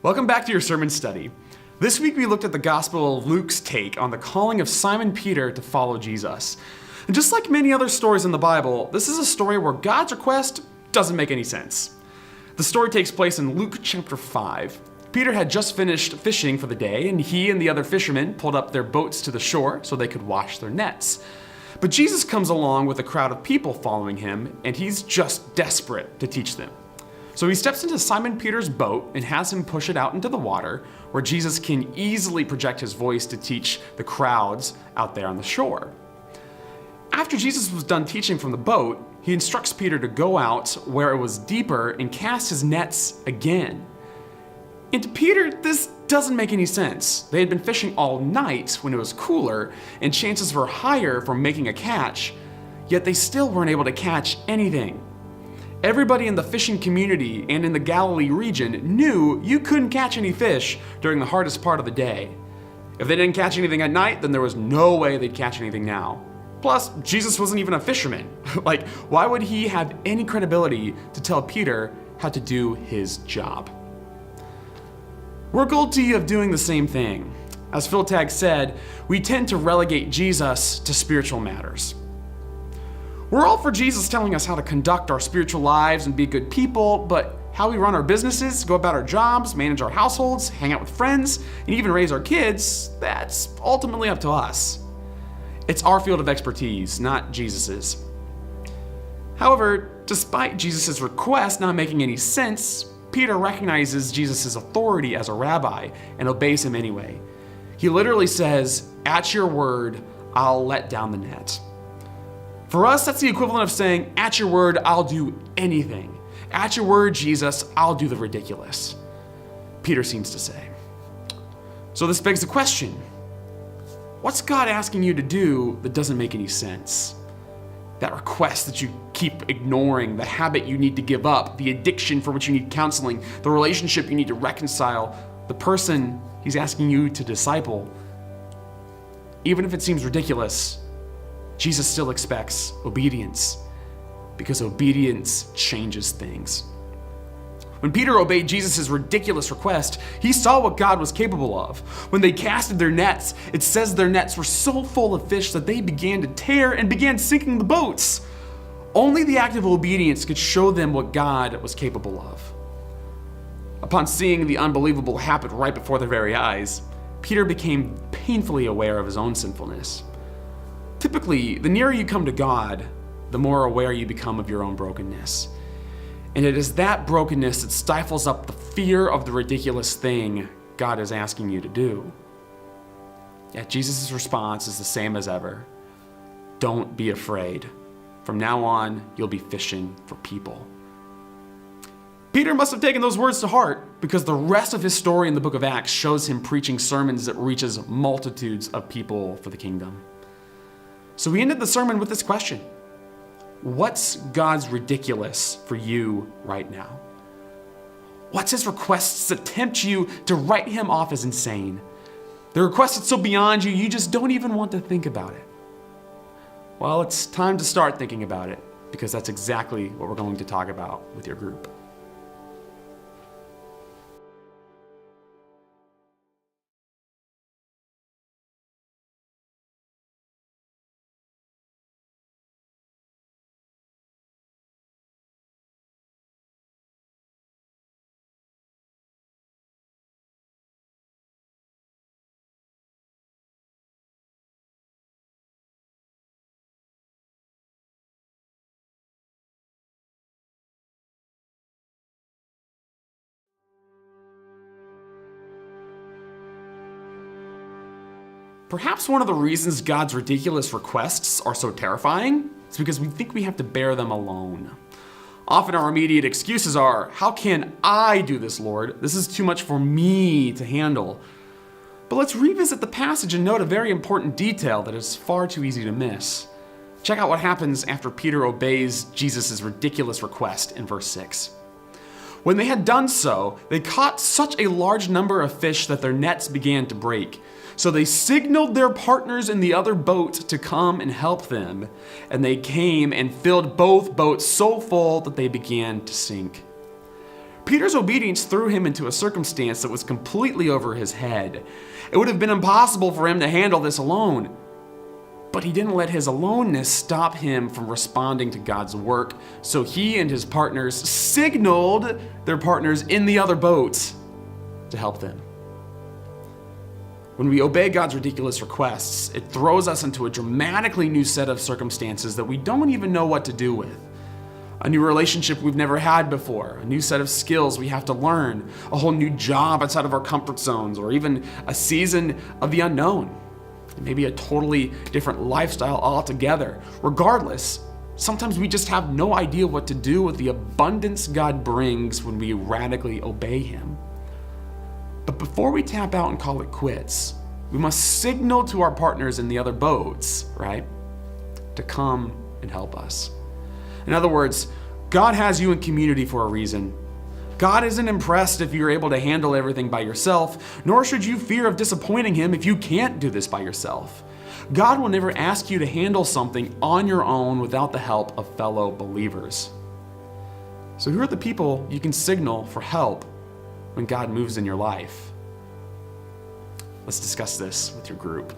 Welcome back to your sermon study. This week we looked at the Gospel of Luke's take on the calling of Simon Peter to follow Jesus. And just like many other stories in the Bible, this is a story where God's request doesn't make any sense. The story takes place in Luke chapter 5. Peter had just finished fishing for the day, and he and the other fishermen pulled up their boats to the shore so they could wash their nets. But Jesus comes along with a crowd of people following him, and he's just desperate to teach them. So he steps into Simon Peter's boat and has him push it out into the water, where Jesus can easily project his voice to teach the crowds out there on the shore. After Jesus was done teaching from the boat, he instructs Peter to go out where it was deeper and cast his nets again. And to Peter, this doesn't make any sense. They had been fishing all night when it was cooler, and chances were higher for making a catch, yet they still weren't able to catch anything. Everybody in the fishing community and in the Galilee region knew you couldn't catch any fish during the hardest part of the day. If they didn't catch anything at night, then there was no way they'd catch anything now. Plus, Jesus wasn't even a fisherman. Why would he have any credibility to tell Peter how to do his job? We're guilty of doing the same thing. As Phil Tagg said, we tend to relegate Jesus to spiritual matters. We're all for Jesus telling us how to conduct our spiritual lives and be good people, but how we run our businesses, go about our jobs, manage our households, hang out with friends, and even raise our kids, that's ultimately up to us. It's our field of expertise, not Jesus's. However, despite Jesus' request not making any sense, Peter recognizes Jesus' authority as a rabbi and obeys him anyway. He literally says, "At your word, I'll let down the net." For us, that's the equivalent of saying, "At your word, I'll do anything. At your word, Jesus, I'll do the ridiculous," Peter seems to say. So this begs the question, what's God asking you to do that doesn't make any sense? That request that you keep ignoring, the habit you need to give up, the addiction for which you need counseling, the relationship you need to reconcile, the person he's asking you to disciple. Even if it seems ridiculous, Jesus still expects obedience, because obedience changes things. When Peter obeyed Jesus' ridiculous request, he saw what God was capable of. When they casted their nets, it says their nets were so full of fish that they began to tear and began sinking the boats. Only the act of obedience could show them what God was capable of. Upon seeing the unbelievable happen right before their very eyes, Peter became painfully aware of his own sinfulness. Typically, the nearer you come to God, the more aware you become of your own brokenness. And it is that brokenness that stifles up the fear of the ridiculous thing God is asking you to do. Yet Jesus' response is the same as ever. Don't be afraid. From now on, you'll be fishing for people. Peter must have taken those words to heart, because the rest of his story in the book of Acts shows him preaching sermons that reaches multitudes of people for the kingdom. So we ended the sermon with this question. What's God's ridiculous for you right now? What's his requests that tempt you to write him off as insane? The request that's so beyond you, you just don't even want to think about it. Well, it's time to start thinking about it, because that's exactly what we're going to talk about with your group. Perhaps one of the reasons God's ridiculous requests are so terrifying is because we think we have to bear them alone. Often our immediate excuses are, "How can I do this, Lord? This is too much for me to handle." But let's revisit the passage and note a very important detail that is far too easy to miss. Check out what happens after Peter obeys Jesus' ridiculous request in verse 6. When they had done so, they caught such a large number of fish that their nets began to break. So they signaled their partners in the other boat to come and help them. And they came and filled both boats so full that they began to sink. Peter's obedience threw him into a circumstance that was completely over his head. It would have been impossible for him to handle this alone. But he didn't let his aloneness stop him from responding to God's work, so he and his partners signaled their partners in the other boats to help them. When we obey God's ridiculous requests, it throws us into a dramatically new set of circumstances that we don't even know what to do with. A new relationship we've never had before, a new set of skills we have to learn, a whole new job outside of our comfort zones, or even a season of the unknown. Maybe a totally different lifestyle altogether. Regardless, sometimes we just have no idea what to do with the abundance God brings when we radically obey Him. But before we tap out and call it quits, we must signal to our partners in the other boats, right, to come and help us. In other words, God has you in community for a reason. God isn't impressed if you're able to handle everything by yourself, nor should you fear of disappointing Him if you can't do this by yourself. God will never ask you to handle something on your own without the help of fellow believers. So who are the people you can signal for help when God moves in your life? Let's discuss this with your group.